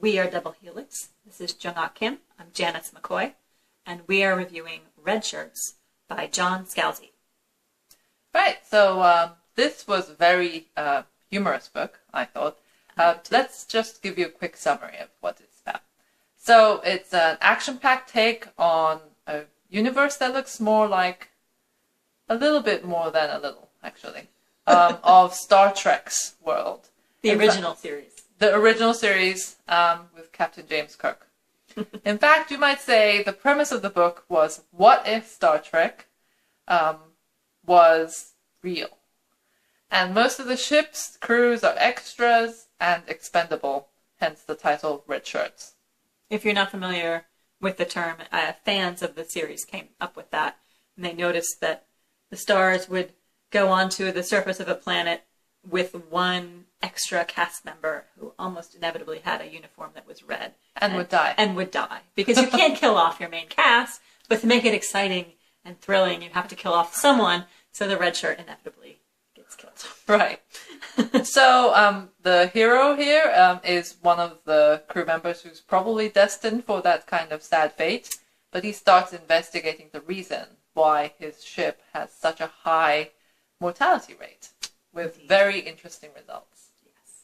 We are Double Helix. This is Jung-Ah Kim. I'm Janice McCoy. And we are reviewing Redshirts by John Scalzi. Right, so this was a very humorous book, I thought. Let's just give you a quick summary of what it's about. So it's an action-packed take on a universe that looks more like a little bit more than a little, actually, of Star Trek's world. The original series. The original series with Captain James Kirk. In fact, you might say the premise of the book was, what if Star Trek was real? And most of the ship's crews are extras and expendable, hence the title Redshirts. If you're not familiar with the term, fans of the series came up with that, and they noticed that the stars would go onto the surface of a planet with one extra cast member who almost inevitably had a uniform that was red. And would die. And would die. Because you can't kill off your main cast, but to make it exciting and thrilling, you have to kill off someone, so the red shirt inevitably gets killed. Right. So the hero here is one of the crew members who's probably destined for that kind of sad fate, but he starts investigating the reason why his ship has such a high mortality rate, with very interesting results. Yes.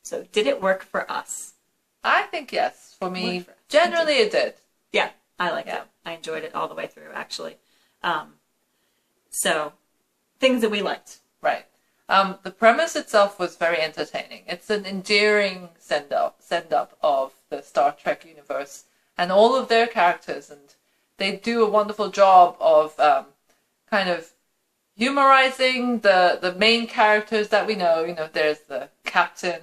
So did it work for us? I think yes. For me, generally it did. Yeah, I liked it. I enjoyed it all the way through, actually. So, things that we liked. Right. The premise itself was very entertaining. It's an endearing send-up of the Star Trek universe and all of their characters, and they do a wonderful job of kind of humorizing the main characters that we know. You know, there's the captain,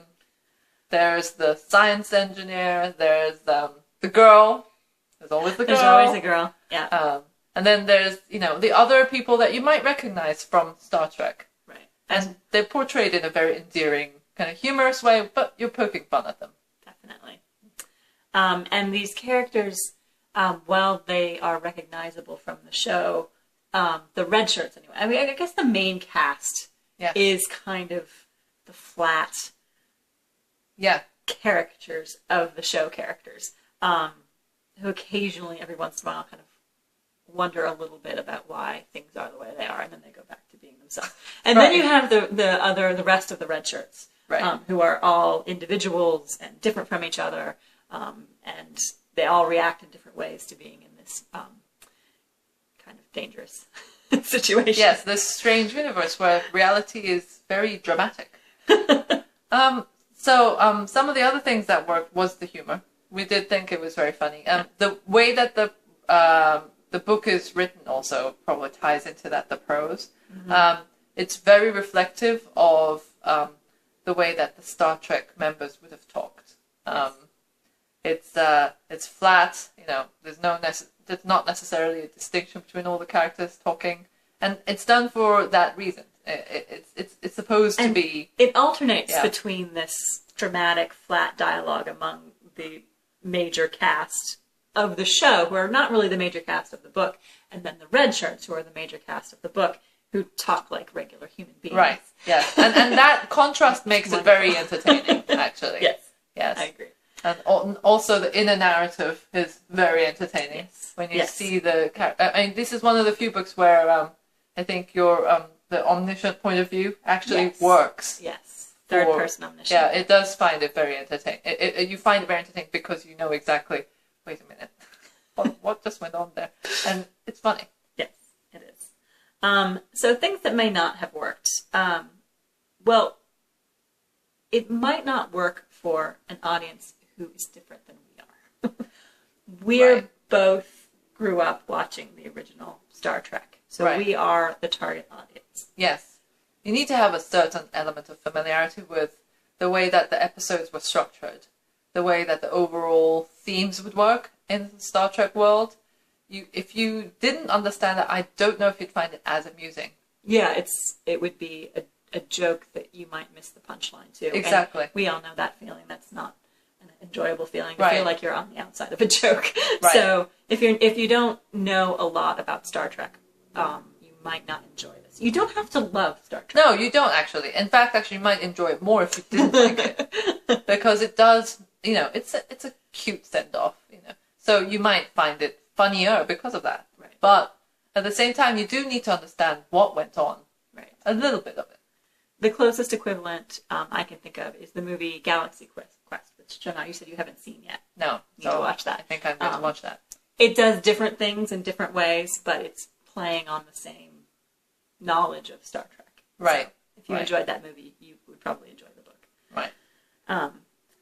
there's the science engineer, there's the girl. There's always the girl. There's always a girl, yeah. And then there's, the other people that you might recognize from Star Trek. Right. And they're portrayed in a very endearing, kind of humorous way, but you're poking fun at them. Definitely. And these characters, while they are recognizable from the show, the Redshirts anyway. I mean, I guess the main cast is kind of the flat caricatures of the show characters, who occasionally, every once in a while, kind of wonder a little bit about why things are the way they are, and then they go back to being themselves. And then you have the rest of the Redshirts, who are all individuals and different from each other, and they all react in different ways to being in this kind of dangerous situation. Yes, this strange universe where reality is very dramatic. So some of the other things that worked was the humor. We did think it was very funny. The way that the book is written also probably ties into that, the prose. Mm-hmm. It's very reflective of the way that the Star Trek members would have talked. It's flat, there's not necessarily a distinction between all the characters talking, and it's done for that reason. It's supposed to be... It alternates between this dramatic, flat dialogue among the major cast of the show, who are not really the major cast of the book, and then the Redshirts, who are the major cast of the book, who talk like regular human beings. Right, yes. And that contrast makes it very entertaining, actually. Yes, I agree. And also the inner narrative is very entertaining. When you see the... I mean, this is one of the few books where I think the omniscient point of view actually works. Yes, third person omniscient. Yeah, it does find it very entertaining. You find it very entertaining because you know exactly, wait a minute, what just went on there? And it's funny. Yes, it is. So things that may not have worked. Well, it might not work for an audience who is different than we are. We're both grew up watching the original Star Trek. So we are the target audience. Yes. You need to have a certain element of familiarity with the way that the episodes were structured, the way that the overall themes would work in the Star Trek world. If you didn't understand it, I don't know if you'd find it as amusing. Yeah, it would be a joke that you might miss the punchline too. Exactly. And we all know that feeling. That's not an enjoyable feeling. To feel like you're on the outside of a joke. So if you don't know a lot about Star Trek, you might not enjoy this. You don't have to love Star Trek. No, you don't actually. In fact, you might enjoy it more if you didn't like it, because it does it's a cute send off. So you might find it funnier because of that. Right. But at the same time, you do need to understand what went on. Right. A little bit of it. The closest equivalent I can think of is the movie Galaxy Quest, which, Jonah, you said you haven't seen yet. No. You need to watch that. I think I'm going to watch that. It does different things in different ways, but it's playing on the same knowledge of Star Trek. Right. So if you enjoyed that movie, you would probably enjoy the book. Right.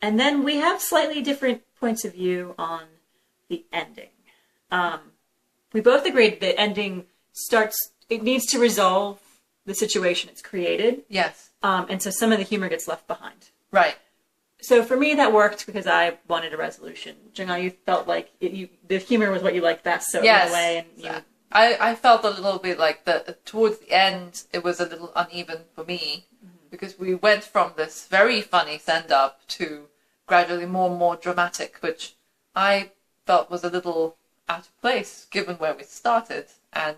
And then we have slightly different points of view on the ending. We both agreed the ending it needs to resolve the situation it's created. Yes. And so some of the humor gets left behind. Right. So for me, that worked because I wanted a resolution. Jung-Ah, you felt like the humor was what you liked best, so yes. in a way, and I felt a little bit like towards the end, it was a little uneven for me because we went from this very funny send-up to gradually more and more dramatic, which I felt was a little out of place given where we started. And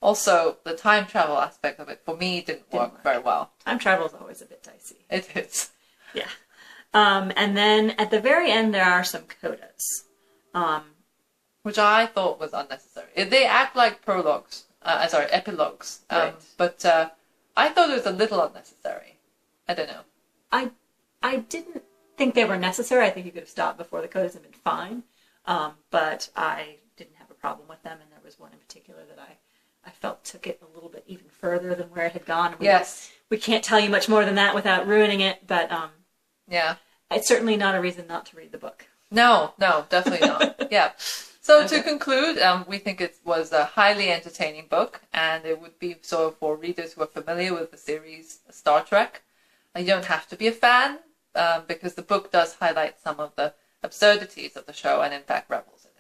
also the time travel aspect of it, for me, didn't work very well. Time travel is always a bit dicey. It is. Yeah. And then at the very end, there are some codas. Which I thought was unnecessary. They act like epilogues. Right. But I thought it was a little unnecessary. I don't know. I didn't think they were necessary. I think you could have stopped before the codas and been fine. But I didn't have a problem with them, and there was one in particular that I felt took it a little bit even further than where it had gone. Yes. We can't tell you much more than that without ruining it, but yeah, it's certainly not a reason not to read the book. No, definitely not. Yeah. So to conclude, we think it was a highly entertaining book, and it would be so for readers who are familiar with the series Star Trek. You don't have to be a fan, because the book does highlight some of the absurdities of the show and in fact revels in